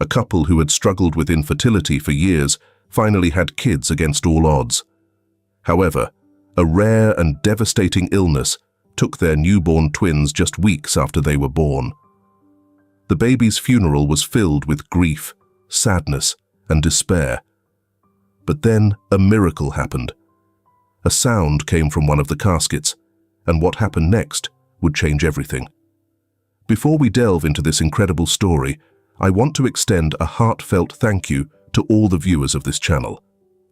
couple who had struggled with infertility for years finally had kids against all odds. However, a rare and devastating illness took their newborn twins just weeks after they were born. The baby's funeral was filled with grief, sadness, and despair. But then a miracle happened. A sound came from one of the caskets, and what happened next would change everything. Before we delve into this incredible story, I want to extend a heartfelt thank you to all the viewers of this channel.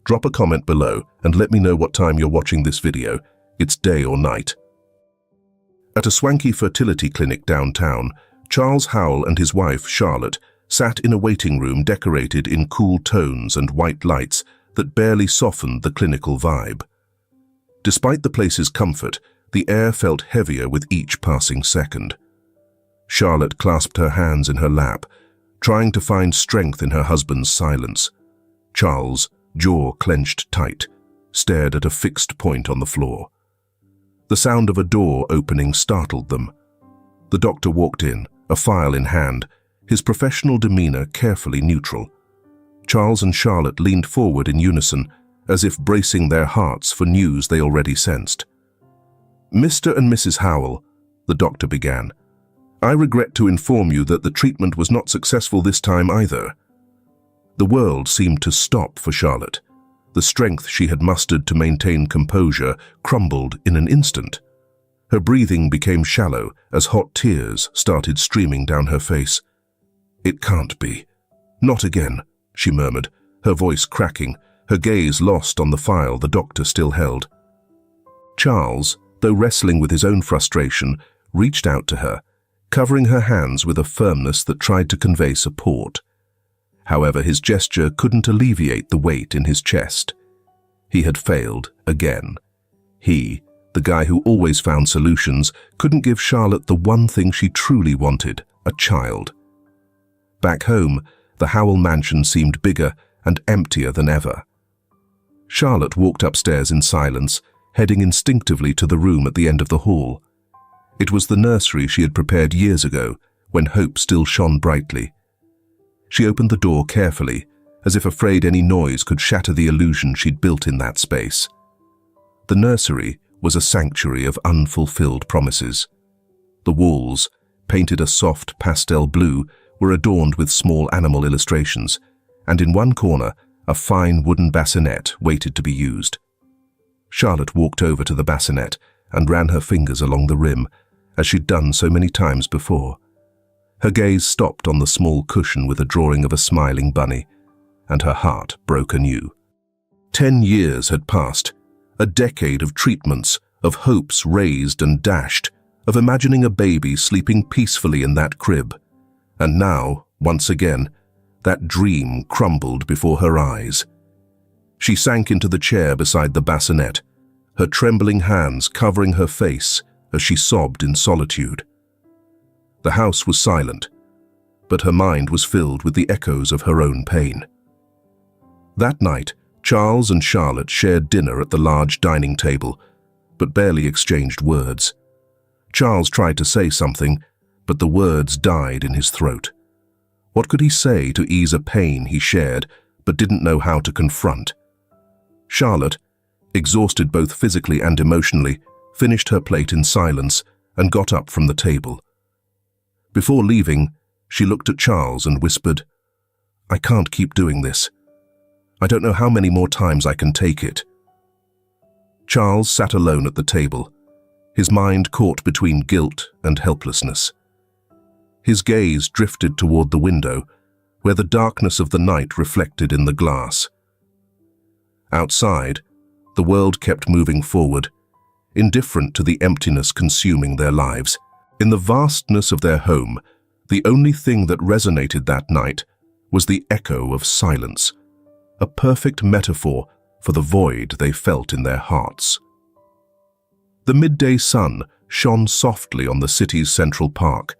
Drop a comment below and let me know what time you're watching this video. It's day or night. At a swanky fertility clinic downtown, Charles Howell and his wife, Charlotte, sat in a waiting room decorated in cool tones and white lights that barely softened the clinical vibe. Despite the place's comfort, the air felt heavier with each passing second. Charlotte clasped her hands in her lap, trying to find strength in her husband's silence. Charles, jaw clenched tight, stared at a fixed point on the floor. The sound of a door opening startled them. The doctor walked in, a file in hand, his professional demeanor carefully neutral. Charles and Charlotte leaned forward in unison, as if bracing their hearts for news they already sensed. "Mr. and Mrs. Howell," the doctor began, "I regret to inform you that the treatment was not successful this time either." The world seemed to stop for Charlotte. The strength she had mustered to maintain composure crumbled in an instant. Her breathing became shallow as hot tears started streaming down her face. "It can't be. Not again," she murmured, her voice cracking, her gaze lost on the file the doctor still held. Charles, though wrestling with his own frustration, reached out to her, covering her hands with a firmness that tried to convey support. However, his gesture couldn't alleviate the weight in his chest. He had failed again. He, the guy who always found solutions, couldn't give Charlotte the one thing she truly wanted, a child. Back home, the Howell mansion seemed bigger and emptier than ever. Charlotte walked upstairs in silence, heading instinctively to the room at the end of the hall. It was the nursery she had prepared years ago, when hope still shone brightly. She opened the door carefully, as if afraid any noise could shatter the illusion she'd built in that space. The nursery was a sanctuary of unfulfilled promises. The walls, painted a soft pastel blue, were adorned with small animal illustrations, and in one corner, a fine wooden bassinet waited to be used. Charlotte walked over to the bassinet and ran her fingers along the rim, as she'd done so many times before. Her gaze stopped on the small cushion with a drawing of a smiling bunny, and her heart broke anew. 10 years had passed, a decade of treatments, of hopes raised and dashed, of imagining a baby sleeping peacefully in that crib. And now, once again, that dream crumbled before her eyes. She sank into the chair beside the bassinet, her trembling hands covering her face as she sobbed in solitude. The house was silent, but her mind was filled with the echoes of her own pain. That night, Charles and Charlotte shared dinner at the large dining table, but barely exchanged words. Charles tried to say something, but the words died in his throat. What could he say to ease a pain he shared, but didn't know how to confront? Charlotte, exhausted both physically and emotionally, finished her plate in silence and got up from the table. Before leaving, she looked at Charles and whispered, "I can't keep doing this. I don't know how many more times I can take it." Charles sat alone at the table, his mind caught between guilt and helplessness. His gaze drifted toward the window, where the darkness of the night reflected in the glass. Outside, the world kept moving forward, indifferent to the emptiness consuming their lives. In the vastness of their home, the only thing that resonated that night was the echo of silence, a perfect metaphor for the void they felt in their hearts. The midday sun shone softly on the city's central park.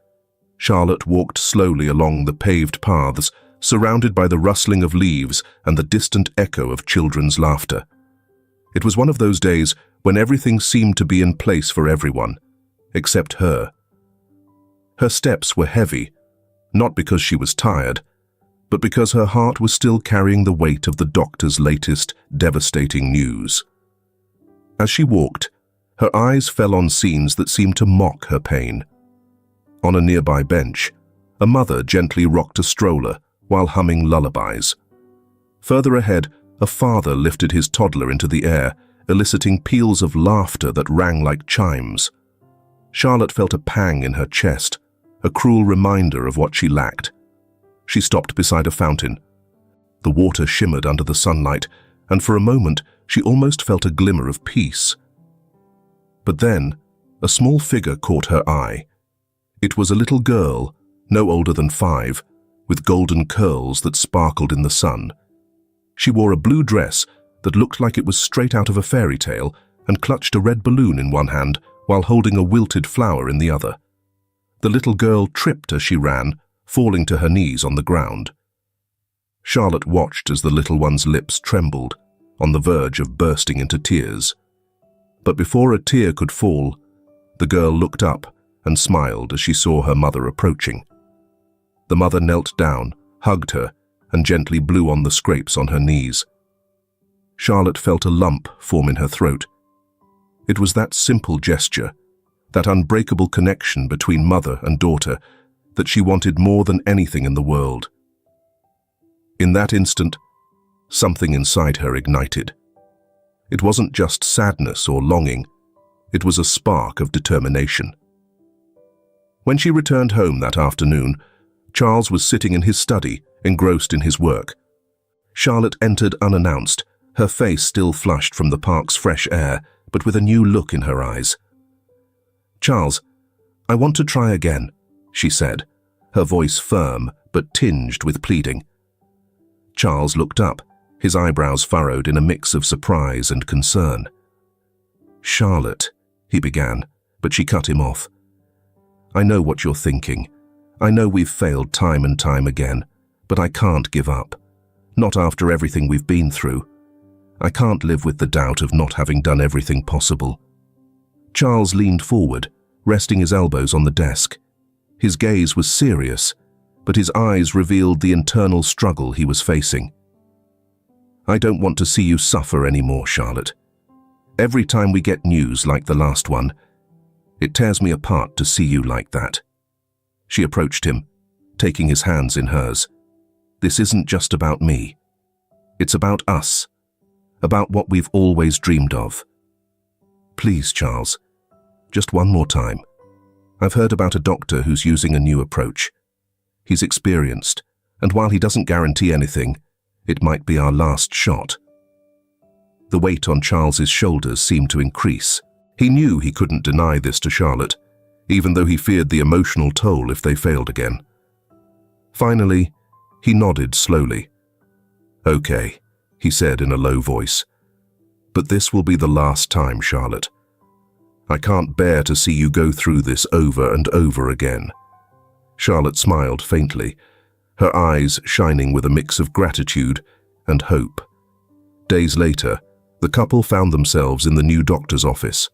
Charlotte walked slowly along the paved paths, surrounded by the rustling of leaves and the distant echo of children's laughter. It was one of those days when everything seemed to be in place for everyone, except her. Her steps were heavy, not because she was tired, but because her heart was still carrying the weight of the doctor's latest devastating news. As she walked, her eyes fell on scenes that seemed to mock her pain. On a nearby bench, a mother gently rocked a stroller while humming lullabies. Further ahead, a father lifted his toddler into the air, eliciting peals of laughter that rang like chimes. Charlotte felt a pang in her chest, a cruel reminder of what she lacked. She stopped beside a fountain. The water shimmered under the sunlight, and for a moment she almost felt a glimmer of peace. But then, a small figure caught her eye. It was a little girl, no older than 5, with golden curls that sparkled in the sun. She wore a blue dress that looked like it was straight out of a fairy tale and clutched a red balloon in one hand while holding a wilted flower in the other. The little girl tripped as she ran, falling to her knees on the ground. Charlotte watched as the little one's lips trembled, on the verge of bursting into tears. But before a tear could fall, the girl looked up and smiled as she saw her mother approaching. The mother knelt down, hugged her, and gently blew on the scrapes on her knees. Charlotte felt a lump form in her throat. It was that simple gesture, that unbreakable connection between mother and daughter, that she wanted more than anything in the world. In that instant, something inside her ignited. It wasn't just sadness or longing, it was a spark of determination. When she returned home that afternoon, Charles was sitting in his study, engrossed in his work. Charlotte entered unannounced, her face still flushed from the park's fresh air, but with a new look in her eyes. "Charles, I want to try again," she said, her voice firm but tinged with pleading. Charles looked up, his eyebrows furrowed in a mix of surprise and concern. "Charlotte," he began, but she cut him off. "I know what you're thinking. I know we've failed time and time again, but I can't give up. Not after everything we've been through. I can't live with the doubt of not having done everything possible." Charles leaned forward, resting his elbows on the desk. His gaze was serious, but his eyes revealed the internal struggle he was facing. "I don't want to see you suffer anymore, Charlotte. Every time we get news like the last one, it tears me apart to see you like that." She approached him, taking his hands in hers. "This isn't just about me. It's about us, about what we've always dreamed of. Please, Charles, just one more time. I've heard about a doctor who's using a new approach. He's experienced, and while he doesn't guarantee anything, it might be our last shot." The weight on Charles's shoulders seemed to increase. He knew he couldn't deny this to Charlotte, even though he feared the emotional toll if they failed again. Finally, he nodded slowly. "Okay," he said in a low voice. "But this will be the last time, Charlotte. I can't bear to see you go through this over and over again." Charlotte smiled faintly, her eyes shining with a mix of gratitude and hope. Days later, the couple found themselves in the new doctor's office.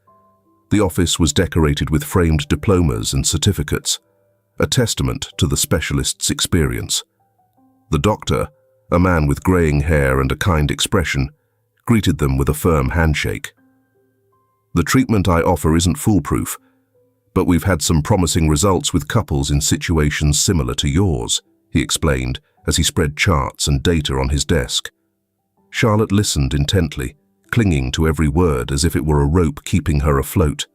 The office was decorated with framed diplomas and certificates, a testament to the specialist's experience. The doctor, a man with graying hair and a kind expression, greeted them with a firm handshake. "The treatment I offer isn't foolproof, but we've had some promising results with couples in situations similar to yours," he explained as he spread charts and data on his desk. Charlotte listened intently, clinging to every word as if it were a rope keeping her afloat.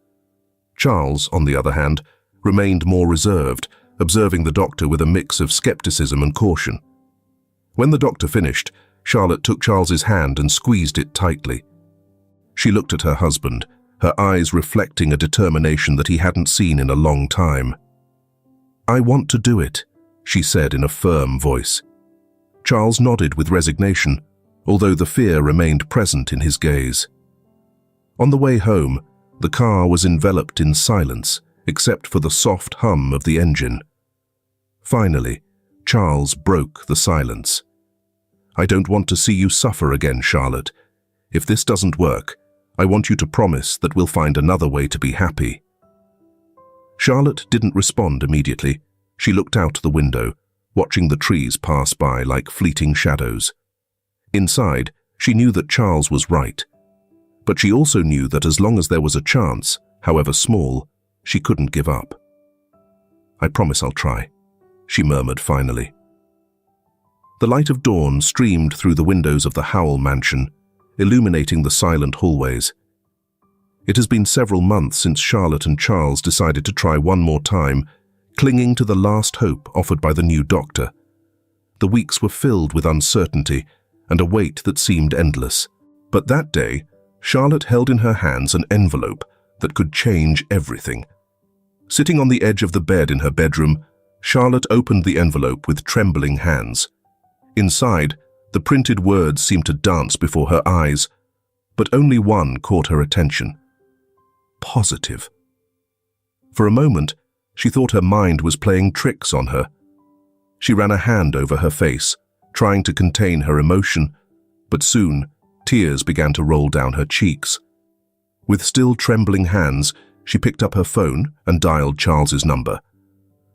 Charles, on the other hand, remained more reserved, observing the doctor with a mix of skepticism and caution. When the doctor finished, Charlotte took Charles's hand and squeezed it tightly. She looked at her husband, her eyes reflecting a determination that he hadn't seen in a long time. "I want to do it," she said in a firm voice. Charles nodded with resignation, although the fear remained present in his gaze. On the way home, the car was enveloped in silence, except for the soft hum of the engine. Finally, Charles broke the silence. "I don't want to see you suffer again, Charlotte. If this doesn't work, I want you to promise that we'll find another way to be happy." Charlotte didn't respond immediately. She looked out the window, watching the trees pass by like fleeting shadows. Inside, she knew that Charles was right. But she also knew that as long as there was a chance, however small, she couldn't give up. "I promise I'll try," she murmured finally. The light of dawn streamed through the windows of the Howell mansion, illuminating the silent hallways. It has been several months since Charlotte and Charles decided to try one more time, clinging to the last hope offered by the new doctor. The weeks were filled with uncertainty and a wait that seemed endless. But that day, Charlotte held in her hands an envelope that could change everything. Sitting on the edge of the bed in her bedroom, Charlotte opened the envelope with trembling hands. Inside, the printed words seemed to dance before her eyes, but only one caught her attention. Positive. For a moment, she thought her mind was playing tricks on her. She ran a hand over her face, trying to contain her emotion, but soon, tears began to roll down her cheeks. With still trembling hands, she picked up her phone and dialed Charles's number.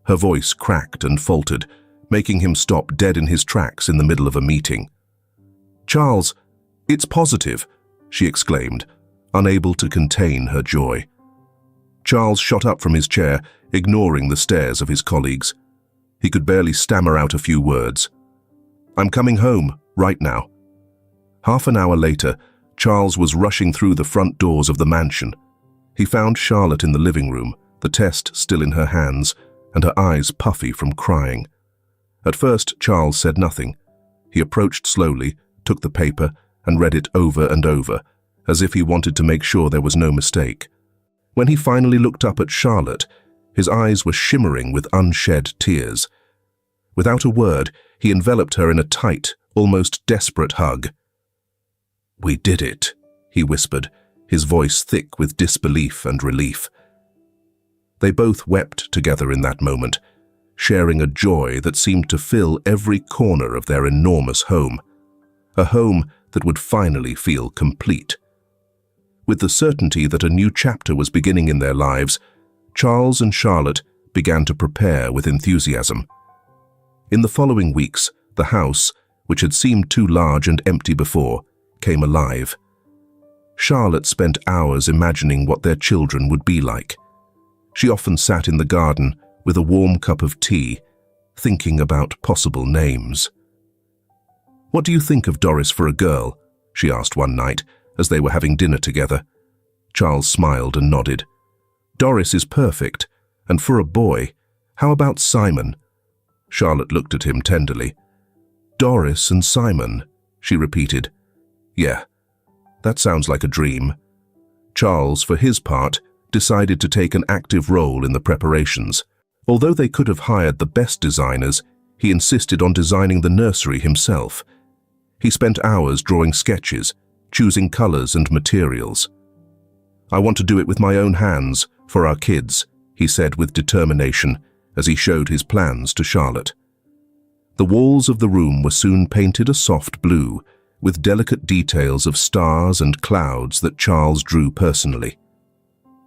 Her voice cracked and faltered, making him stop dead in his tracks in the middle of a meeting. "Charles, it's positive," she exclaimed, unable to contain her joy. Charles shot up from his chair, ignoring the stares of his colleagues. He could barely stammer out a few words. "I'm coming home, right now." Half an hour later, Charles was rushing through the front doors of the mansion. He found Charlotte in the living room, the test still in her hands, and her eyes puffy from crying. At first, Charles said nothing. He approached slowly, took the paper, and read it over and over, as if he wanted to make sure there was no mistake. When he finally looked up at Charlotte, his eyes were shimmering with unshed tears. Without a word, he enveloped her in a tight, almost desperate hug. "We did it," he whispered, his voice thick with disbelief and relief. They both wept together in that moment, sharing a joy that seemed to fill every corner of their enormous home. A home that would finally feel complete. With the certainty that a new chapter was beginning in their lives, Charles and Charlotte began to prepare with enthusiasm. In the following weeks, the house, which had seemed too large and empty before, came alive. Charlotte spent hours imagining what their children would be like. She often sat in the garden with a warm cup of tea, thinking about possible names. "What do you think of Doris for a girl?" she asked one night as they were having dinner together. Charles smiled and nodded. "Doris is perfect, and for a boy, how about Simon?" Charlotte looked at him tenderly. "Doris and Simon," she repeated. "Yeah, that sounds like a dream." Charles, for his part, decided to take an active role in the preparations. Although they could have hired the best designers, he insisted on designing the nursery himself. He spent hours drawing sketches, choosing colors and materials. "I want to do it with my own hands, for our kids," he said with determination as he showed his plans to Charlotte. The walls of the room were soon painted a soft blue, with delicate details of stars and clouds that Charles drew personally.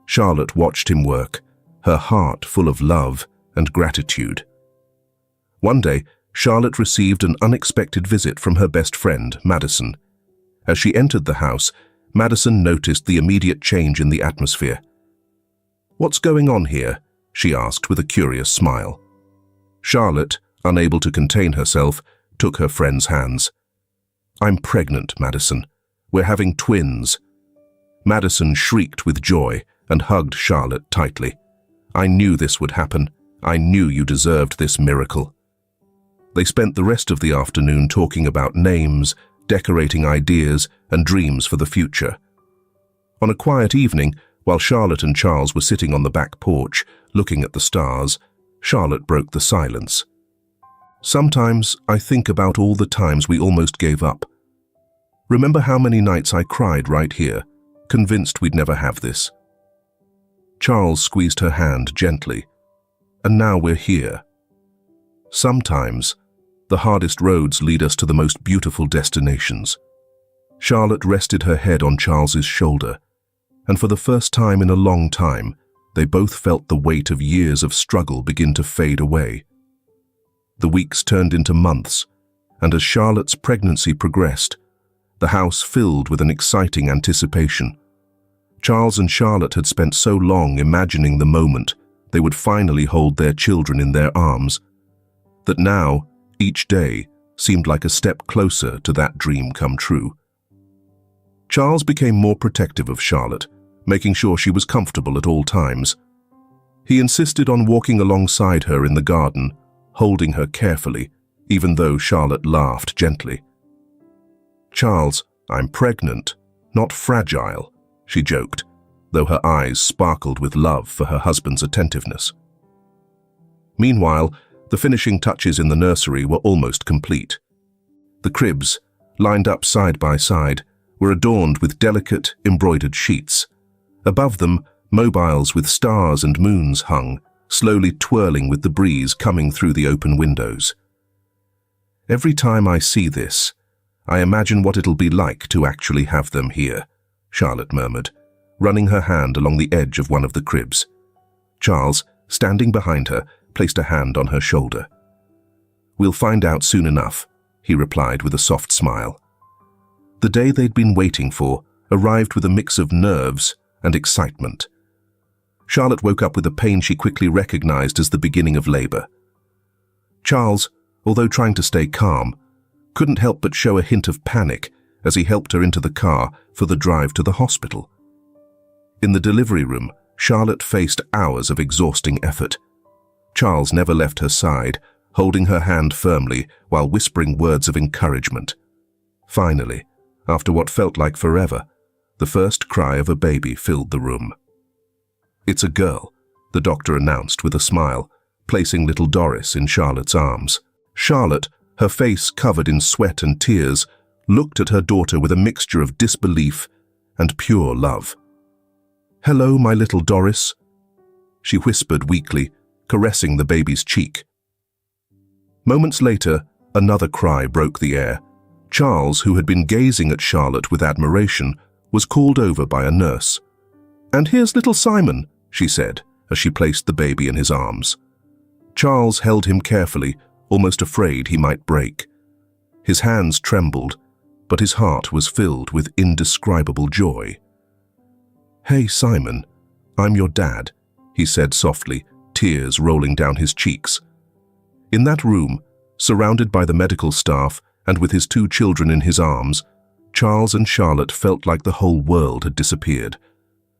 Charlotte watched him work, her heart full of love and gratitude. One day, Charlotte received an unexpected visit from her best friend, Madison. As she entered the house, Madison noticed the immediate change in the atmosphere. "What's going on here?" she asked with a curious smile. Charlotte, unable to contain herself, took her friend's hands. "I'm pregnant, Madison. We're having twins." Madison shrieked with joy and hugged Charlotte tightly. "I knew this would happen. I knew you deserved this miracle." They spent the rest of the afternoon talking about names, decorating ideas, and dreams for the future. On a quiet evening, while Charlotte and Charles were sitting on the back porch, looking at the stars, Charlotte broke the silence. "Sometimes I think about all the times we almost gave up. Remember how many nights I cried right here, convinced we'd never have this." Charles squeezed her hand gently. "And now we're here. Sometimes, the hardest roads lead us to the most beautiful destinations." Charlotte rested her head on Charles's shoulder, and for the first time in a long time, they both felt the weight of years of struggle begin to fade away. The weeks turned into months, and as Charlotte's pregnancy progressed, the house filled with an exciting anticipation. Charles and Charlotte had spent so long imagining the moment they would finally hold their children in their arms, that now, each day, seemed like a step closer to that dream come true. Charles became more protective of Charlotte, making sure she was comfortable at all times. He insisted on walking alongside her in the garden, holding her carefully, even though Charlotte laughed gently. "Charles, I'm pregnant, not fragile," she joked, though her eyes sparkled with love for her husband's attentiveness. Meanwhile, the finishing touches in the nursery were almost complete. The cribs, lined up side by side, were adorned with delicate, embroidered sheets. Above them, mobiles with stars and moons hung, slowly twirling with the breeze coming through the open windows. "Every time I see this, I imagine what it'll be like to actually have them here," Charlotte murmured, running her hand along the edge of one of the cribs. Charles, standing behind her, placed a hand on her shoulder. "We'll find out soon enough," he replied with a soft smile. The day they'd been waiting for arrived with a mix of nerves and excitement. Charlotte woke up with a pain she quickly recognized as the beginning of labor. Charles, although trying to stay calm, couldn't help but show a hint of panic as he helped her into the car for the drive to the hospital. In the delivery room, Charlotte faced hours of exhausting effort. Charles never left her side, holding her hand firmly while whispering words of encouragement. Finally, after what felt like forever, the first cry of a baby filled the room. "It's a girl," the doctor announced with a smile, placing little Doris in Charlotte's arms. Charlotte, her face covered in sweat and tears, looked at her daughter with a mixture of disbelief and pure love. "Hello, my little Doris," she whispered weakly, caressing the baby's cheek. Moments later, another cry broke the air. Charles, who had been gazing at Charlotte with admiration, was called over by a nurse. "And here's little Simon," she said, as she placed the baby in his arms. Charles held him carefully, almost afraid he might break. His hands trembled, but his heart was filled with indescribable joy. "Hey, Simon, I'm your dad," he said softly, tears rolling down his cheeks. In that room, surrounded by the medical staff and with his two children in his arms, Charles and Charlotte felt like the whole world had disappeared.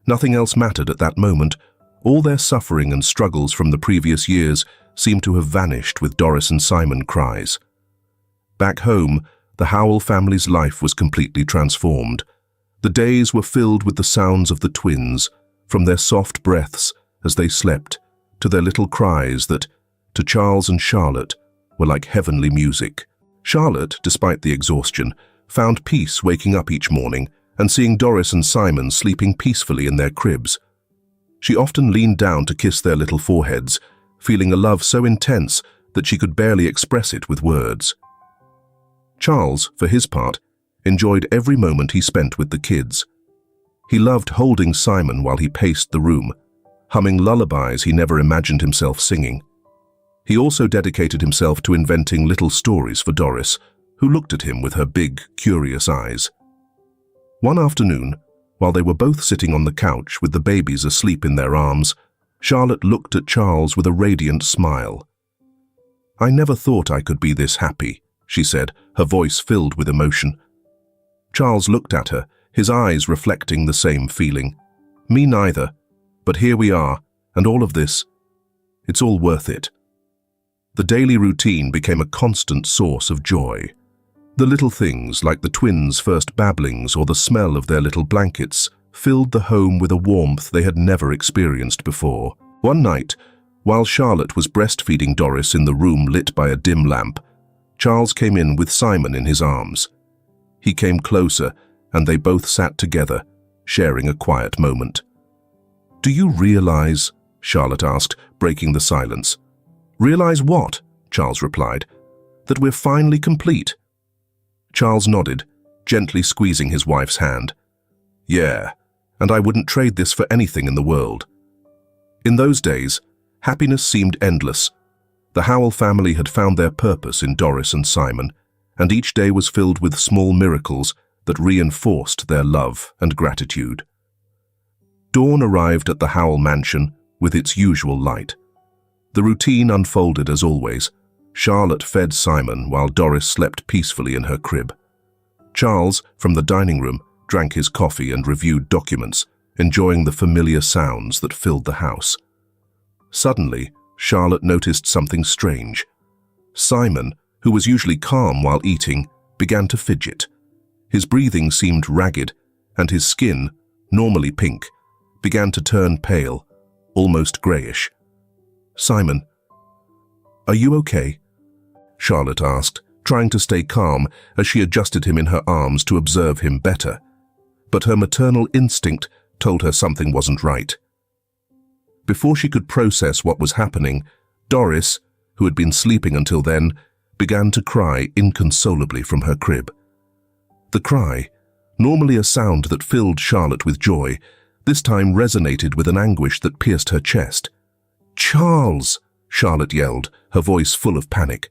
Nothing else mattered at that moment. All their suffering and struggles from the previous years seemed to have vanished with Doris and Simon cries. Back home, the Howell family's life was completely transformed. The days were filled with the sounds of the twins, from their soft breaths as they slept, to their little cries that, to Charles and Charlotte, were like heavenly music. Charlotte, despite the exhaustion, found peace waking up each morning and seeing Doris and Simon sleeping peacefully in their cribs. She often leaned down to kiss their little foreheads, feeling a love so intense that she could barely express it with words. Charles, for his part, enjoyed every moment he spent with the kids. He loved holding Simon while he paced the room, humming lullabies he never imagined himself singing. He also dedicated himself to inventing little stories for Doris, who looked at him with her big, curious eyes. One afternoon, while they were both sitting on the couch with the babies asleep in their arms, Charlotte looked at Charles with a radiant smile. "I never thought I could be this happy," she said, her voice filled with emotion. Charles looked at her, his eyes reflecting the same feeling. "Me neither, but here we are, and all of this, it's all worth it." The daily routine became a constant source of joy. The little things, like the twins' first babblings or the smell of their little blankets, filled the home with a warmth they had never experienced before. One night, while Charlotte was breastfeeding Doris in the room lit by a dim lamp, Charles came in with Simon in his arms. He came closer, and they both sat together, sharing a quiet moment. "Do you realize?" Charlotte asked, breaking the silence. "Realize what?" Charles replied. "That we're finally complete." Charles nodded, gently squeezing his wife's hand. "Yeah, and I wouldn't trade this for anything in the world." In those days, happiness seemed endless. The Howell family had found their purpose in Doris and Simon, and each day was filled with small miracles that reinforced their love and gratitude. Dawn arrived at the Howell mansion with its usual light. The routine unfolded as always. Charlotte fed Simon while Doris slept peacefully in her crib. Charles, from the dining room, drank his coffee and reviewed documents, enjoying the familiar sounds that filled the house. Suddenly, Charlotte noticed something strange. Simon, who was usually calm while eating, began to fidget. His breathing seemed ragged, and his skin, normally pink, began to turn pale, almost grayish. "Simon, are you okay?" Charlotte asked, trying to stay calm as she adjusted him in her arms to observe him better. But her maternal instinct told her something wasn't right. Before she could process what was happening, Doris, who had been sleeping until then, began to cry inconsolably from her crib. The cry, normally a sound that filled Charlotte with joy, this time resonated with an anguish that pierced her chest. "Charles!" Charlotte yelled, her voice full of panic.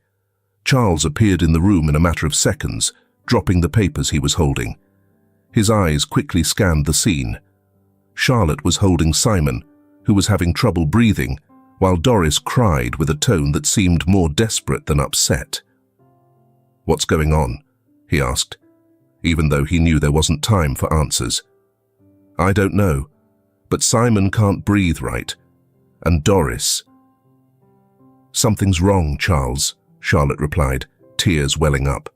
Charles appeared in the room in a matter of seconds, dropping the papers he was holding. His eyes quickly scanned the scene. Charlotte was holding Simon, who was having trouble breathing, while Doris cried with a tone that seemed more desperate than upset. "What's going on?" he asked, even though he knew there wasn't time for answers. "I don't know, but Simon can't breathe right. And Doris—" "Something's wrong, Charles," Charlotte replied, tears welling up.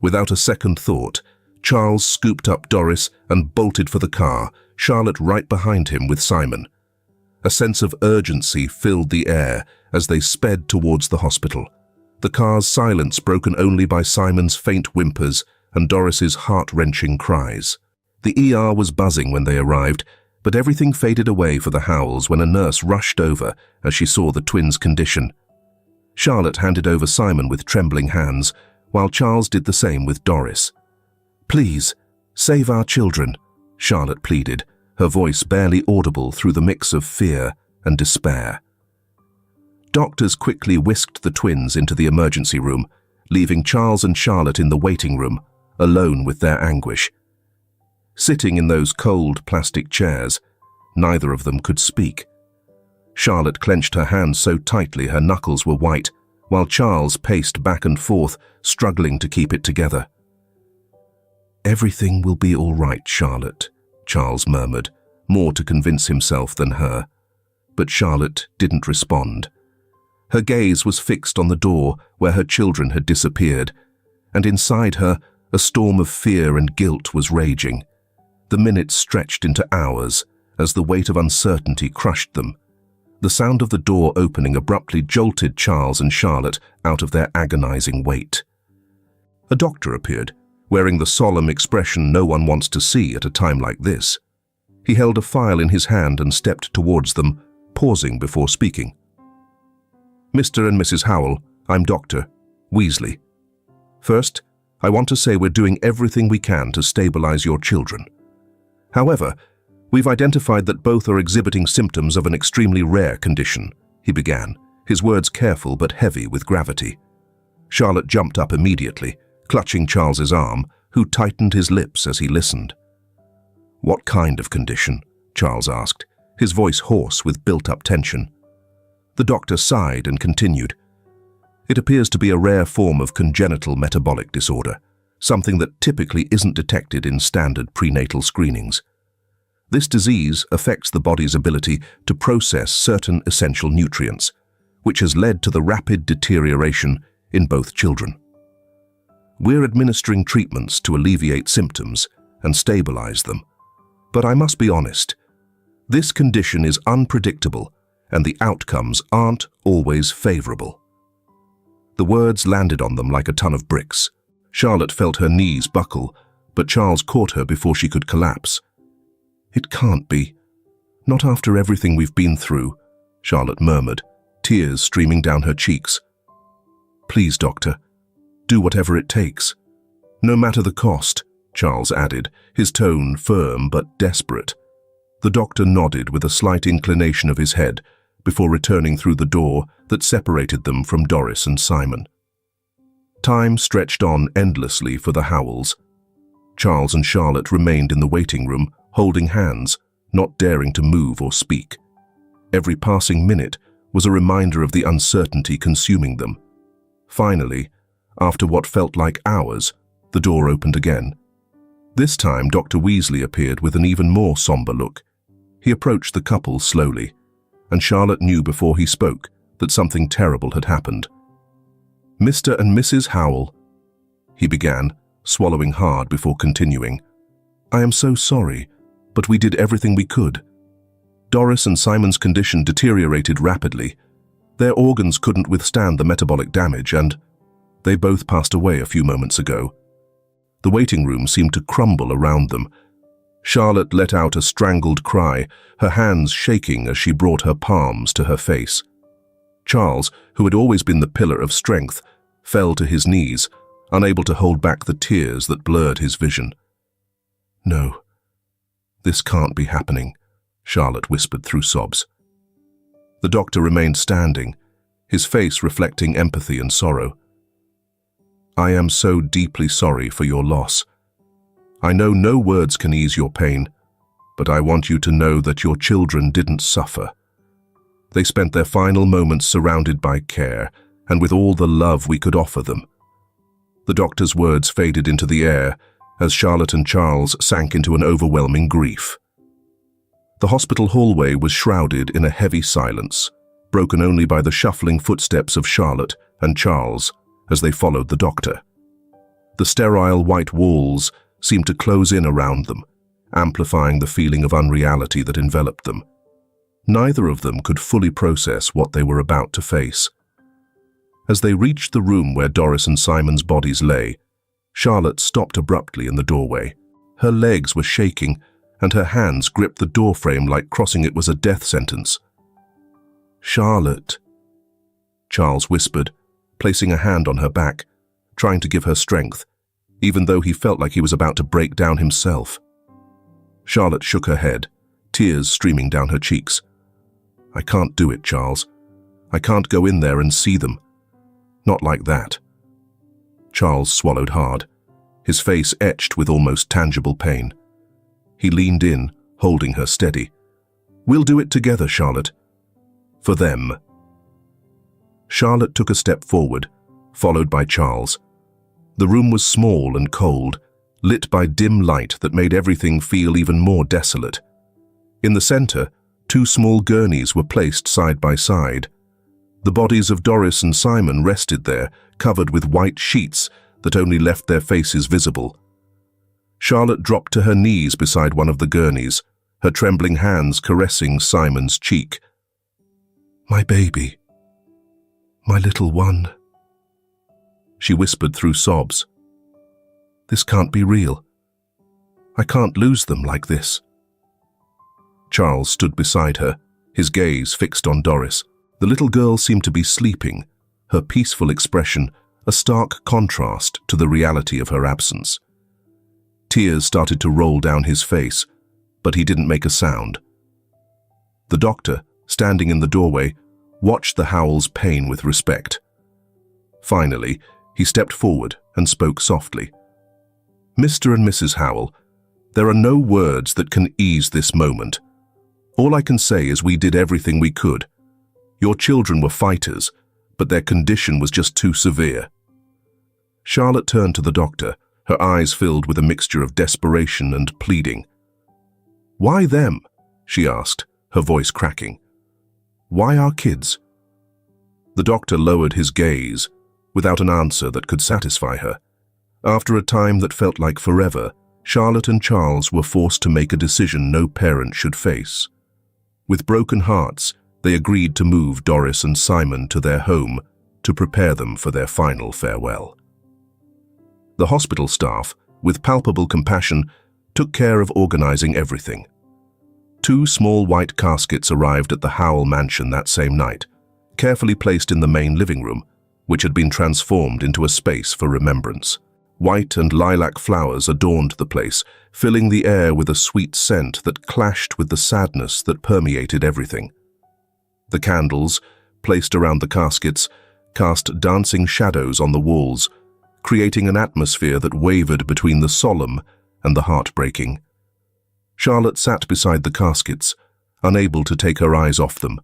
Without a second thought, Charles scooped up Doris and bolted for the car, Charlotte right behind him with Simon. A sense of urgency filled the air as they sped towards the hospital, the car's silence broken only by Simon's faint whimpers and Doris's heart-wrenching cries. The ER was buzzing when they arrived, but everything faded away for the Howells when a nurse rushed over as she saw the twins' condition. Charlotte handed over Simon with trembling hands, while Charles did the same with Doris. "Please, save our children," Charlotte pleaded, her voice barely audible through the mix of fear and despair. Doctors quickly whisked the twins into the emergency room, leaving Charles and Charlotte in the waiting room, alone with their anguish. Sitting in those cold plastic chairs, neither of them could speak. Charlotte clenched her hands so tightly her knuckles were white, while Charles paced back and forth, struggling to keep it together. "Everything will be all right, Charlotte," Charles murmured, more to convince himself than her. But Charlotte didn't respond. Her gaze was fixed on the door where her children had disappeared, and inside her, a storm of fear and guilt was raging. The minutes stretched into hours as the weight of uncertainty crushed them. The sound of the door opening abruptly jolted Charles and Charlotte out of their agonizing wait. A doctor appeared, wearing the solemn expression no one wants to see at a time like this. He held a file in his hand and stepped towards them, pausing before speaking. "Mr. and Mrs. Howell, I'm Dr. Weasley. First, I want to say we're doing everything we can to stabilize your children. However, we've identified that both are exhibiting symptoms of an extremely rare condition," he began, his words careful but heavy with gravity. Charlotte jumped up immediately, clutching Charles's arm, who tightened his lips as he listened. "What kind of condition?" Charles asked, his voice hoarse with built-up tension. The doctor sighed and continued. "It appears to be a rare form of congenital metabolic disorder, something that typically isn't detected in standard prenatal screenings. This disease affects the body's ability to process certain essential nutrients, which has led to the rapid deterioration in both children. We're administering treatments to alleviate symptoms and stabilize them. But I must be honest, this condition is unpredictable and the outcomes aren't always favorable." The words landed on them like a ton of bricks. Charlotte felt her knees buckle, but Charles caught her before she could collapse. "It can't be. Not after everything we've been through," Charlotte murmured, tears streaming down her cheeks. "Please, doctor, do whatever it takes. No matter the cost," Charles added, his tone firm but desperate. The doctor nodded with a slight inclination of his head, before returning through the door that separated them from Doris and Simon. Time stretched on endlessly for the Howells. Charles and Charlotte remained in the waiting room, holding hands, not daring to move or speak. Every passing minute was a reminder of the uncertainty consuming them. Finally, after what felt like hours, the door opened again. This time, Dr. Weasley appeared with an even more somber look. He approached the couple slowly, and Charlotte knew before he spoke that something terrible had happened. "Mr. and Mrs. Howell," he began, swallowing hard before continuing. "I am so sorry, but we did everything we could. Doris and Simon's condition deteriorated rapidly. Their organs couldn't withstand the metabolic damage, and they both passed away a few moments ago." The waiting room seemed to crumble around them. Charlotte let out a strangled cry, her hands shaking as she brought her palms to her face. Charles, who had always been the pillar of strength, fell to his knees, unable to hold back the tears that blurred his vision. "No, this can't be happening," Charlotte whispered through sobs. The doctor remained standing, his face reflecting empathy and sorrow. "I am so deeply sorry for your loss. I know no words can ease your pain, but I want you to know that your children didn't suffer. They spent their final moments surrounded by care and with all the love we could offer them." The doctor's words faded into the air as Charlotte and Charles sank into an overwhelming grief. The hospital hallway was shrouded in a heavy silence, broken only by the shuffling footsteps of Charlotte and Charles as they followed the doctor. The sterile white walls seemed to close in around them, amplifying the feeling of unreality that enveloped them. Neither of them could fully process what they were about to face. As they reached the room where Doris and Simon's bodies lay, Charlotte stopped abruptly in the doorway. Her legs were shaking, and her hands gripped the doorframe like crossing it was a death sentence. "Charlotte," Charles whispered, placing a hand on her back, trying to give her strength, even though he felt like he was about to break down himself. Charlotte shook her head, tears streaming down her cheeks. "I can't do it, Charles. I can't go in there and see them. Not like that." Charles swallowed hard, his face etched with almost tangible pain. He leaned in, holding her steady. "We'll do it together, Charlotte. For them." Charlotte took a step forward, followed by Charles. The room was small and cold, lit by dim light that made everything feel even more desolate. In the center, two small gurneys were placed side by side. The bodies of Doris and Simon rested there, covered with white sheets that only left their faces visible. Charlotte dropped to her knees beside one of the gurneys, her trembling hands caressing Simon's cheek. "My baby, my little one," she whispered through sobs. "This can't be real. I can't lose them like this." Charles stood beside her, his gaze fixed on Doris. The little girl seemed to be sleeping, her peaceful expression a stark contrast to the reality of her absence. Tears started to roll down his face, but he didn't make a sound. The doctor, standing in the doorway, watched the Howells' pain with respect. Finally, he stepped forward and spoke softly. "Mr. and Mrs. Howell, there are no words that can ease this moment. All I can say is we did everything we could. Your children were fighters, but their condition was just too severe." Charlotte turned to the doctor, her eyes filled with a mixture of desperation and pleading. "Why them?" she asked, her voice cracking. "Why our kids?" The doctor lowered his gaze, without an answer that could satisfy her. After a time that felt like forever, Charlotte and Charles were forced to make a decision no parent should face. With broken hearts, they agreed to move Doris and Simon to their home to prepare them for their final farewell. The hospital staff, with palpable compassion, took care of organizing everything. 2 small white caskets arrived at the Howell mansion that same night, carefully placed in the main living room, which had been transformed into a space for remembrance. White and lilac flowers adorned the place, filling the air with a sweet scent that clashed with the sadness that permeated everything. The candles, placed around the caskets, cast dancing shadows on the walls, creating an atmosphere that wavered between the solemn and the heartbreaking. Charlotte sat beside the caskets, unable to take her eyes off them.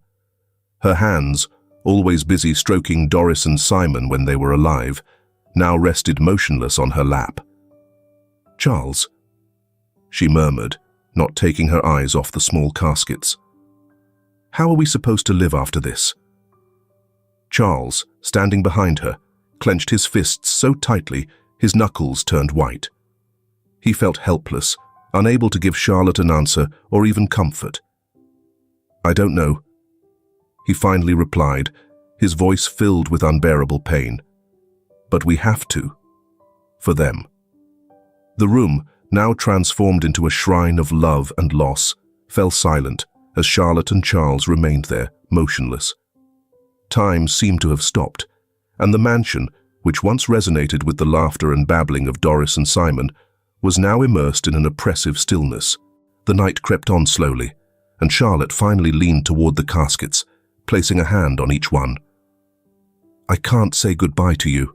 Her hands, always busy stroking Doris and Simon when they were alive, now rested motionless on her lap. "Charles," she murmured, not taking her eyes off the small caskets. "How are we supposed to live after this?" Charles, standing behind her, clenched his fists so tightly his knuckles turned white. He felt helpless, unable to give Charlotte an answer or even comfort. "I don't know," he finally replied, his voice filled with unbearable pain. "But we have to. For them." The room, now transformed into a shrine of love and loss, fell silent as Charlotte and Charles remained there, motionless. Time seemed to have stopped, and the mansion, which once resonated with the laughter and babbling of Doris and Simon, was now immersed in an oppressive stillness. The night crept on slowly, and Charlotte finally leaned toward the caskets, placing a hand on each one. "I can't say goodbye to you.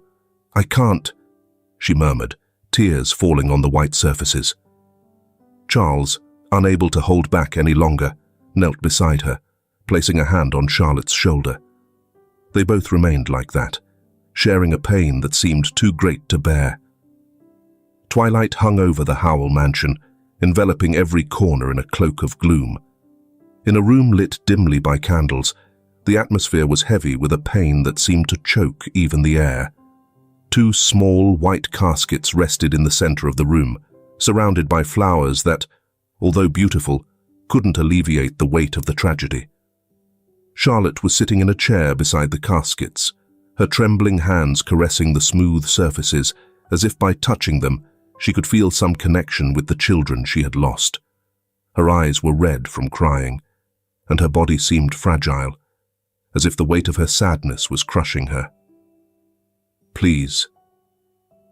I can't," she murmured, tears falling on the white surfaces. Charles, unable to hold back any longer, knelt beside her, placing a hand on Charlotte's shoulder. They both remained like that, sharing a pain that seemed too great to bear. Twilight hung over the Howell mansion, enveloping every corner in a cloak of gloom. In a room lit dimly by candles, the atmosphere was heavy with a pain that seemed to choke even the air. Two small, white caskets rested in the center of the room, surrounded by flowers that, although beautiful, couldn't alleviate the weight of the tragedy. Charlotte was sitting in a chair beside the caskets, her trembling hands caressing the smooth surfaces, as if by touching them, she could feel some connection with the children she had lost. Her eyes were red from crying, and her body seemed fragile, as if the weight of her sadness was crushing her. "Please,"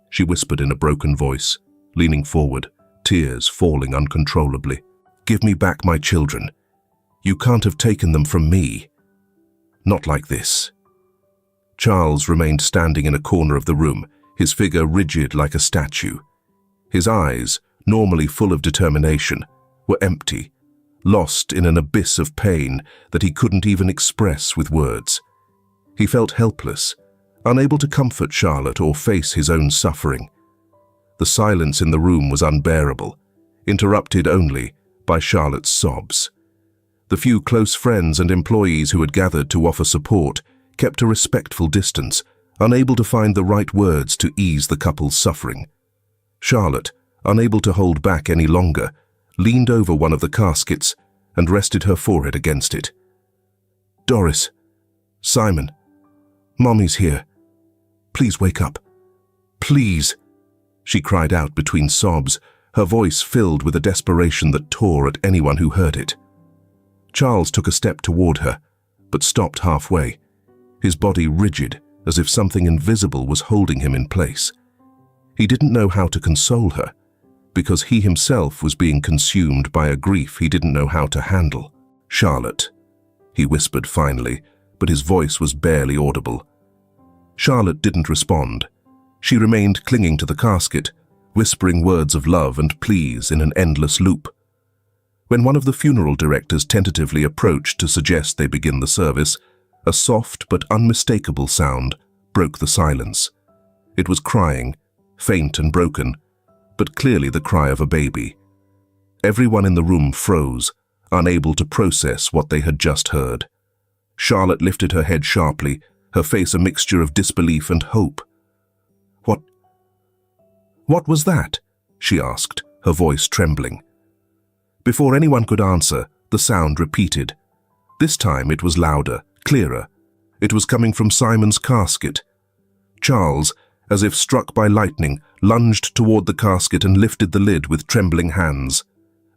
she whispered in a broken voice, leaning forward, tears falling uncontrollably. "Give me back my children. You can't have taken them from me. Not like this." Charles remained standing in a corner of the room, his figure rigid like a statue. His eyes, normally full of determination, were empty, lost in an abyss of pain that he couldn't even express with words. He felt helpless, unable to comfort Charlotte or face his own suffering. The silence in the room was unbearable, interrupted only by Charlotte's sobs. The few close friends and employees who had gathered to offer support kept a respectful distance, unable to find the right words to ease the couple's suffering. Charlotte, unable to hold back any longer, leaned over one of the caskets and rested her forehead against it. "Doris, Simon, Mommy's here. Please wake up. Please," she cried out between sobs, her voice filled with a desperation that tore at anyone who heard it. Charles took a step toward her, but stopped halfway, his body rigid as if something invisible was holding him in place. He didn't know how to console her, because he himself was being consumed by a grief he didn't know how to handle. "Charlotte," he whispered finally, but his voice was barely audible. Charlotte didn't respond. She remained clinging to the casket, whispering words of love and pleas in an endless loop. When one of the funeral directors tentatively approached to suggest they begin the service, a soft but unmistakable sound broke the silence. It was crying, faint and broken, but clearly the cry of a baby. Everyone in the room froze, unable to process what they had just heard. Charlotte lifted her head sharply, her face a mixture of disbelief and hope. What was that?" she asked, her voice trembling. Before anyone could answer, the sound repeated. This time it was louder, clearer. It was coming from Simon's casket. Charles, as if struck by lightning, lunged toward the casket and lifted the lid with trembling hands.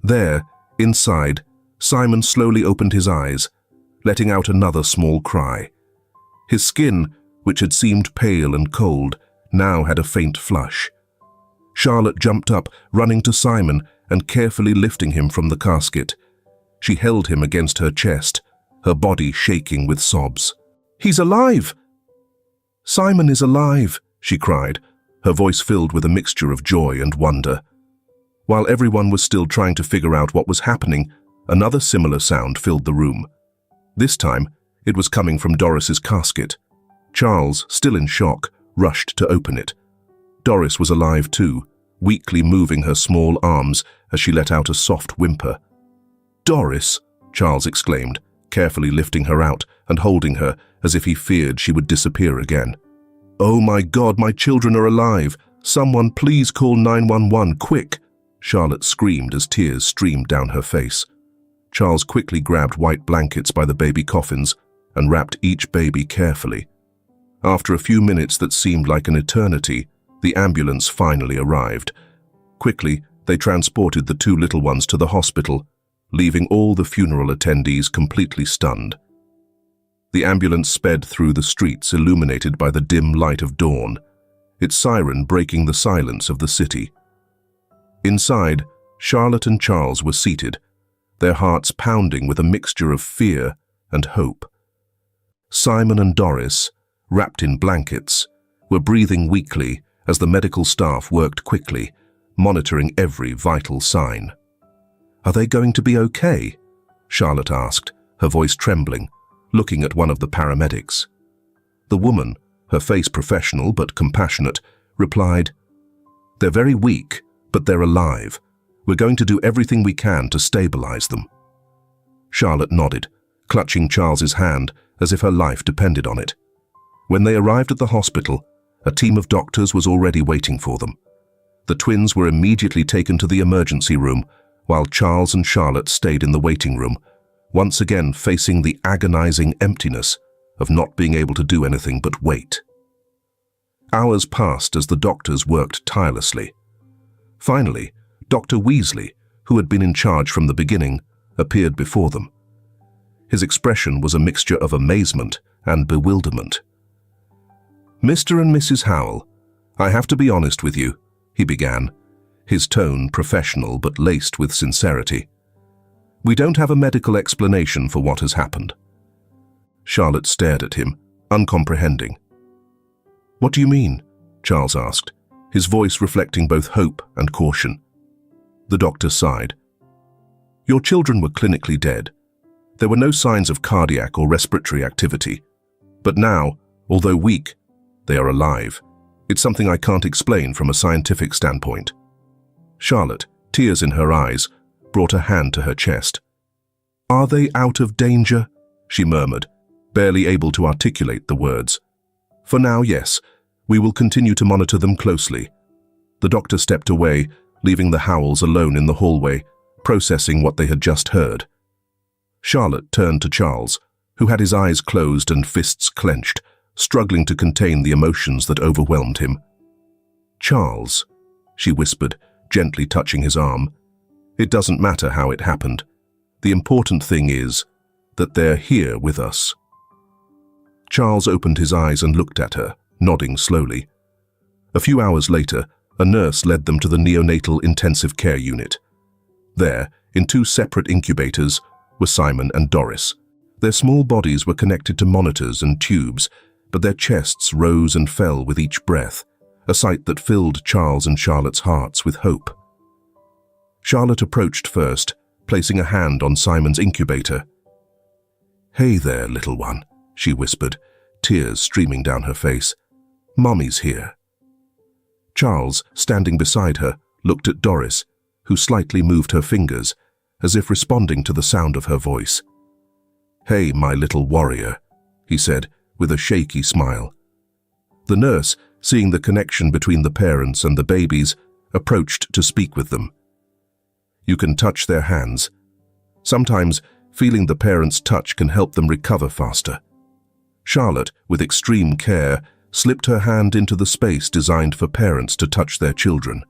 There, inside, Simon slowly opened his eyes, letting out another small cry. His skin, which had seemed pale and cold, now had a faint flush. Charlotte jumped up, running to Simon and carefully lifting him from the casket. She held him against her chest, her body shaking with sobs. "He's alive!" "Simon is alive," she cried, her voice filled with a mixture of joy and wonder. While everyone was still trying to figure out what was happening, another similar sound filled the room. This time, it was coming from Doris's casket. Charles, still in shock, rushed to open it. Doris was alive too, weakly moving her small arms as she let out a soft whimper. "Doris!" Charles exclaimed, carefully lifting her out and holding her as if he feared she would disappear again. "Oh my God, my children are alive! Someone please call 911, quick!" Charlotte screamed as tears streamed down her face. Charles quickly grabbed white blankets by the baby coffins and wrapped each baby carefully. After a few minutes that seemed like an eternity, the ambulance finally arrived. Quickly, they transported the two little ones to the hospital, leaving all the funeral attendees completely stunned. The ambulance sped through the streets illuminated by the dim light of dawn, its siren breaking the silence of the city. Inside, Charlotte and Charles were seated, their hearts pounding with a mixture of fear and hope. Simon and Doris, wrapped in blankets, were breathing weakly as the medical staff worked quickly, monitoring every vital sign. "Are they going to be okay?" Charlotte asked, her voice trembling, looking at one of the paramedics. The woman, her face professional but compassionate, replied, "They're very weak, but they're alive. We're going to do everything we can to stabilize them." Charlotte nodded, clutching Charles's hand as if her life depended on it. When they arrived at the hospital, a team of doctors was already waiting for them. The twins were immediately taken to the emergency room, while Charles and Charlotte stayed in the waiting room, once again facing the agonizing emptiness of not being able to do anything but wait. Hours passed as the doctors worked tirelessly. Finally, Dr. Weasley, who had been in charge from the beginning, appeared before them. His expression was a mixture of amazement and bewilderment. "Mr. and Mrs. Howell, I have to be honest with you," he began, his tone professional but laced with sincerity. "We don't have a medical explanation for what has happened." Charlotte stared at him, uncomprehending. "What do you mean?" Charles asked, his voice reflecting both hope and caution. The doctor sighed. "Your children were clinically dead. There were no signs of cardiac or respiratory activity. But now, although weak, they are alive. It's something I can't explain from a scientific standpoint." Charlotte, tears in her eyes, brought a hand to her chest. "Are they out of danger?" she murmured, barely able to articulate the words. "For now, yes. We will continue to monitor them closely." The doctor stepped away, leaving the Howells alone in the hallway, processing what they had just heard. Charlotte turned to Charles, who had his eyes closed and fists clenched, struggling to contain the emotions that overwhelmed him. "Charles," she whispered, gently touching his arm, "it doesn't matter how it happened. The important thing is that they're here with us." Charles opened his eyes and looked at her, nodding slowly. A few hours later, a nurse led them to the neonatal intensive care unit. There, in two separate incubators, were Simon and Doris. Their small bodies were connected to monitors and tubes, but their chests rose and fell with each breath, a sight that filled Charles and Charlotte's hearts with hope. Charlotte approached first, placing a hand on Simon's incubator. "Hey there, little one," she whispered, tears streaming down her face. "Mommy's here." Charles, standing beside her, looked at Doris, who slightly moved her fingers, as if responding to the sound of her voice. "Hey, my little warrior," he said, with a shaky smile. The nurse, seeing the connection between the parents and the babies, approached to speak with them. "You can touch their hands. Sometimes, feeling the parents' touch can help them recover faster." Charlotte, with extreme care, slipped her hand into the space designed for parents to touch their children.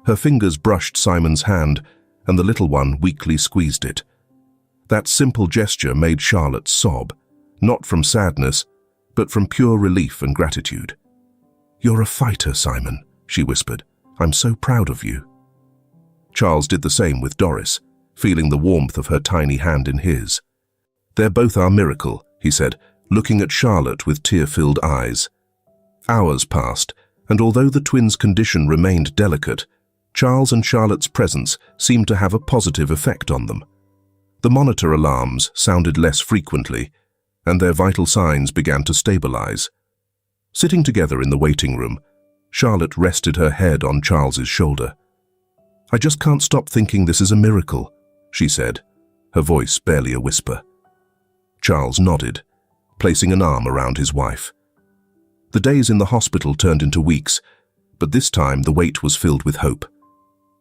Her fingers brushed Simon's hand, and the little one weakly squeezed it. That simple gesture made Charlotte sob, not from sadness, but from pure relief and gratitude. "You're a fighter, Simon," she whispered. "I'm so proud of you." Charles did the same with Doris, feeling the warmth of her tiny hand in his. "They're both our miracle," he said, looking at Charlotte with tear-filled eyes. Hours passed, and although the twins' condition remained delicate, Charles and Charlotte's presence seemed to have a positive effect on them. The monitor alarms sounded less frequently, and their vital signs began to stabilize. Sitting together in the waiting room, Charlotte rested her head on Charles's shoulder. "I just can't stop thinking this is a miracle," she said, her voice barely a whisper. Charles nodded, placing an arm around his wife. The days in the hospital turned into weeks, but this time the wait was filled with hope.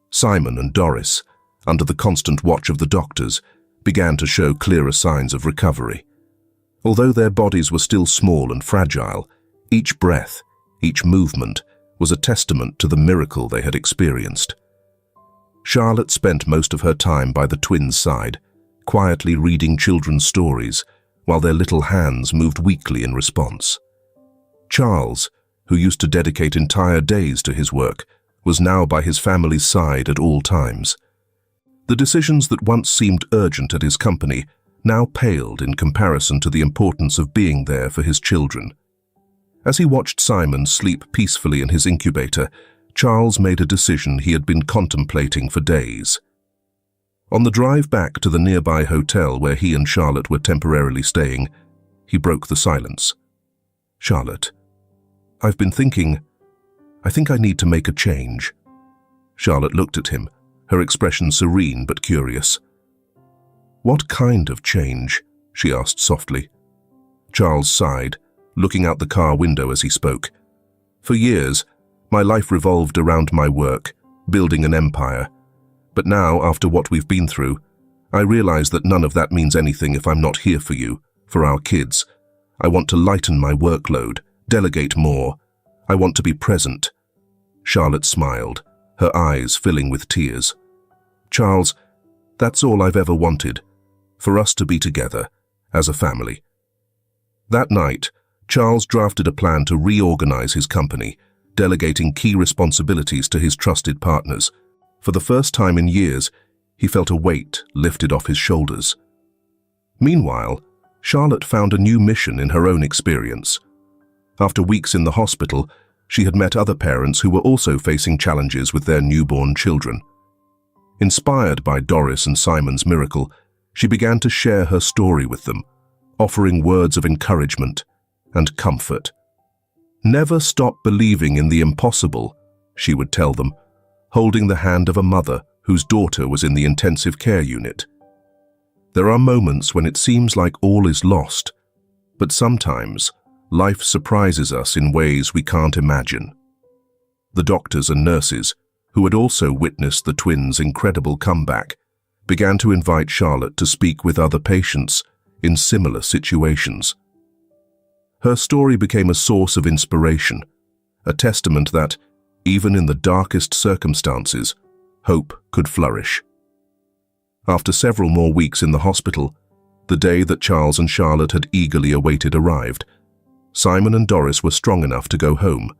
Simon and Doris, under the constant watch of the doctors, began to show clearer signs of recovery. Although their bodies were still small and fragile, each breath, each movement, was a testament to the miracle they had experienced. Charlotte spent most of her time by the twins' side, quietly reading children's stories, while their little hands moved weakly in response. Charles, who used to dedicate entire days to his work, was now by his family's side at all times. The decisions that once seemed urgent at his company now paled in comparison to the importance of being there for his children. As he watched Simon sleep peacefully in his incubator, Charles made a decision he had been contemplating for days. On the drive back to the nearby hotel where he and Charlotte were temporarily staying, he broke the silence. "Charlotte, I've been thinking, I think I need to make a change." Charlotte looked at him, her expression serene but curious. "What kind of change?" she asked softly. Charles sighed, looking out the car window as he spoke. "For years, my life revolved around my work, building an empire. But now, after what we've been through, I realize that none of that means anything if I'm not here for you, for our kids. I want to lighten my workload, delegate more. I want to be present." Charlotte smiled, her eyes filling with tears. "Charles, that's all I've ever wanted, for us to be together, as a family." That night, Charles drafted a plan to reorganize his company, delegating key responsibilities to his trusted partners. For the first time in years, he felt a weight lifted off his shoulders. Meanwhile, Charlotte found a new mission in her own experience. After weeks in the hospital, she had met other parents who were also facing challenges with their newborn children. Inspired by Doris and Simon's miracle, she began to share her story with them, offering words of encouragement and comfort. "Never stop believing in the impossible," she would tell them, holding the hand of a mother whose daughter was in the intensive care unit. "There are moments when it seems like all is lost, but sometimes life surprises us in ways we can't imagine." The doctors and nurses, who had also witnessed the twins' incredible comeback, began to invite Charlotte to speak with other patients in similar situations. Her story became a source of inspiration, a testament that, even in the darkest circumstances, hope could flourish. After several more weeks in the hospital, the day that Charles and Charlotte had eagerly awaited arrived. Simon and Doris were strong enough to go home.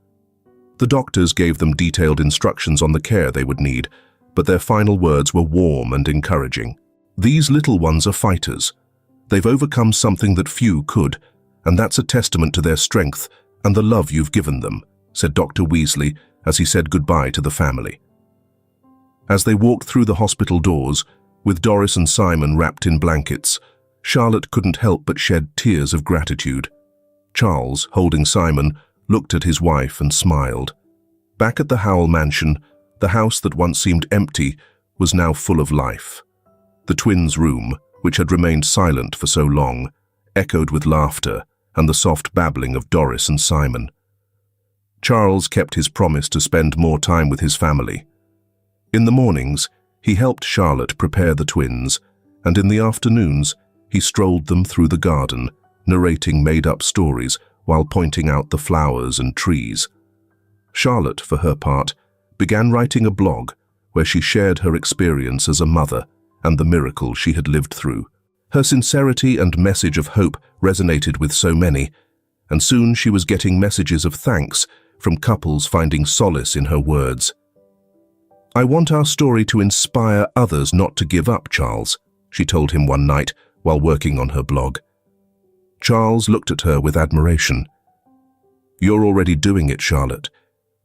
The doctors gave them detailed instructions on the care they would need, but their final words were warm and encouraging. "These little ones are fighters. They've overcome something that few could, and that's a testament to their strength and the love you've given them," said Dr. Weasley as he said goodbye to the family. As they walked through the hospital doors, with Doris and Simon wrapped in blankets, Charlotte couldn't help but shed tears of gratitude. Charles, holding Simon, looked at his wife and smiled. Back at the Howell mansion, the house that once seemed empty was now full of life. The twins' room, which had remained silent for so long, echoed with laughter and the soft babbling of Doris and Simon. Charles kept his promise to spend more time with his family. In the mornings, he helped Charlotte prepare the twins, and in the afternoons, he strolled them through the garden, narrating made-up stories while pointing out the flowers and trees. Charlotte, for her part, began writing a blog where she shared her experience as a mother and the miracle she had lived through. Her sincerity and message of hope resonated with so many, and soon she was getting messages of thanks from couples finding solace in her words. "I want our story to inspire others not to give up, Charles," she told him one night while working on her blog. Charles looked at her with admiration. "You're already doing it, Charlotte.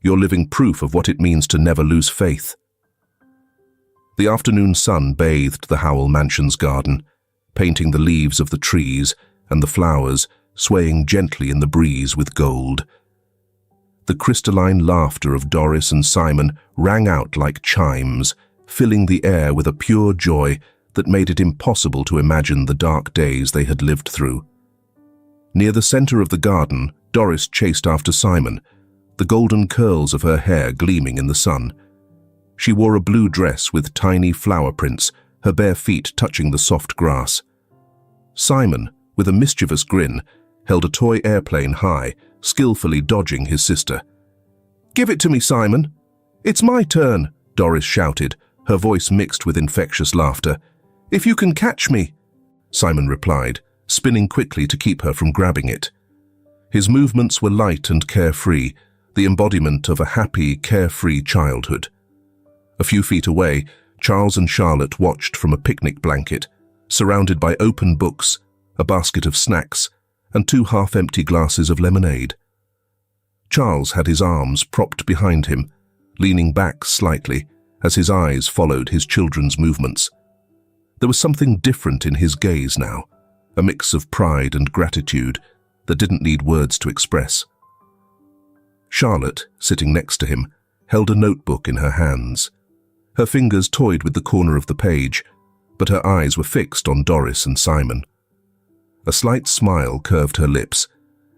You're living proof of what it means to never lose faith." The afternoon sun bathed the Howell Mansion's garden, painting the leaves of the trees and the flowers swaying gently in the breeze with gold. The crystalline laughter of Doris and Simon rang out like chimes, filling the air with a pure joy that made it impossible to imagine the dark days they had lived through. Near the center of the garden, Doris chased after Simon, the golden curls of her hair gleaming in the sun. She wore a blue dress with tiny flower prints, her bare feet touching the soft grass. Simon, with a mischievous grin, held a toy airplane high, skillfully dodging his sister. "Give it to me, Simon. It's my turn," Doris shouted, her voice mixed with infectious laughter. "If you can catch me," Simon replied, spinning quickly to keep her from grabbing it. His movements were light and carefree, the embodiment of a happy, carefree childhood. A few feet away, Charles and Charlotte watched from a picnic blanket, surrounded by open books, a basket of snacks, and 2 half-empty glasses of lemonade. Charles had his arms propped behind him, leaning back slightly as his eyes followed his children's movements. There was something different in his gaze now, a mix of pride and gratitude that didn't need words to express. Charlotte, sitting next to him, held a notebook in her hands. Her fingers toyed with the corner of the page, but her eyes were fixed on Doris and Simon. A slight smile curved her lips,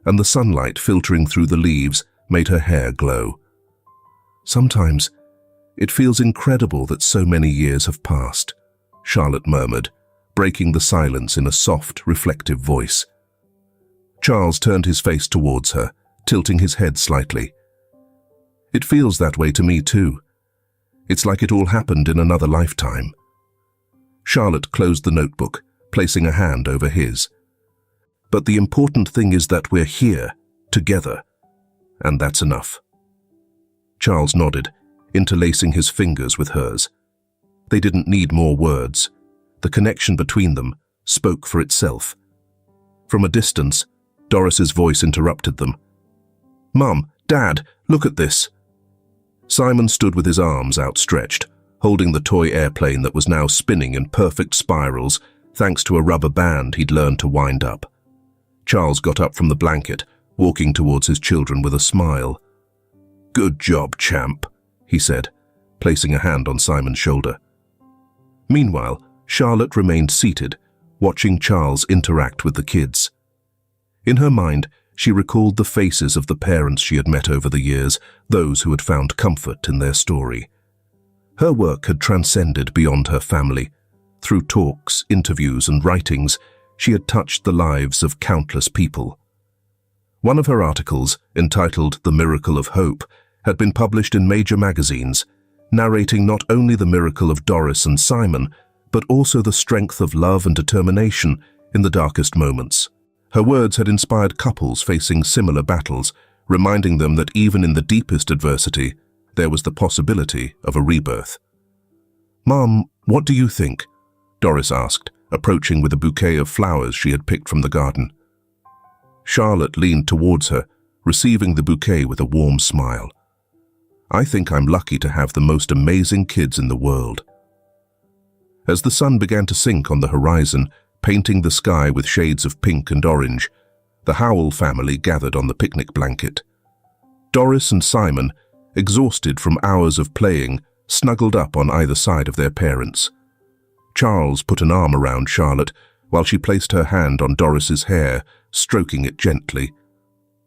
and the sunlight filtering through the leaves made her hair glow. "Sometimes it feels incredible that so many years have passed," Charlotte murmured, breaking the silence in a soft, reflective voice. Charles turned his face towards her, tilting his head slightly. "It feels that way to me too. It's like it all happened in another lifetime." Charlotte closed the notebook, placing a hand over his. "But the important thing is that we're here, together, and that's enough." Charles nodded, interlacing his fingers with hers. They didn't need more words. The connection between them spoke for itself. From a distance, Doris's voice interrupted them. "Mum, Dad, look at this." Simon stood with his arms outstretched, holding the toy airplane that was now spinning in perfect spirals thanks to a rubber band he'd learned to wind up. Charles got up from the blanket, walking towards his children with a smile. "Good job, champ," he said, placing a hand on Simon's shoulder. Meanwhile, Charlotte remained seated, watching Charles interact with the kids. In her mind, she recalled the faces of the parents she had met over the years, those who had found comfort in their story. Her work had transcended beyond her family. Through talks, interviews, and writings, she had touched the lives of countless people. One of her articles, entitled "The Miracle of Hope," had been published in major magazines, narrating not only the miracle of Doris and Simon, but also the strength of love and determination in the darkest moments. Her words had inspired couples facing similar battles, reminding them that even in the deepest adversity, there was the possibility of a rebirth. "Mom, what do you think?" Doris asked, approaching with a bouquet of flowers she had picked from the garden. Charlotte leaned towards her, receiving the bouquet with a warm smile. "I think I'm lucky to have the most amazing kids in the world." As the sun began to sink on the horizon, painting the sky with shades of pink and orange, the Howell family gathered on the picnic blanket. Doris and Simon, exhausted from hours of playing, snuggled up on either side of their parents. Charles put an arm around Charlotte while she placed her hand on Doris's hair, stroking it gently.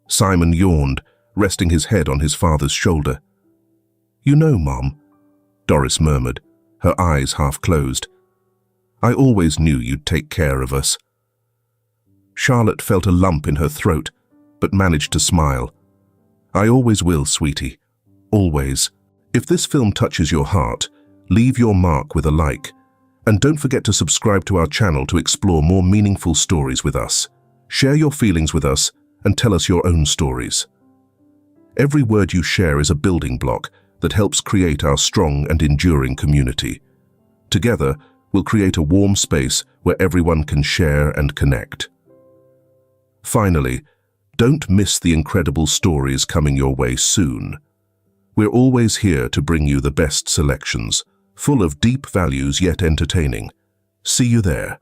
Simon yawned, resting his head on his father's shoulder. "You know, Mom," Doris murmured, her eyes half closed. "I always knew you'd take care of us." Charlotte felt a lump in her throat, but managed to smile. "I always will, sweetie. Always." If this film touches your heart, leave your mark with a like. And don't forget to subscribe to our channel to explore more meaningful stories with us. Share your feelings with us and tell us your own stories. Every word you share is a building block that helps create our strong and enduring community. Together, will create a warm space where everyone can share and connect. Finally, don't miss the incredible stories coming your way soon. We're always here to bring you the best selections, full of deep values yet entertaining. See you there.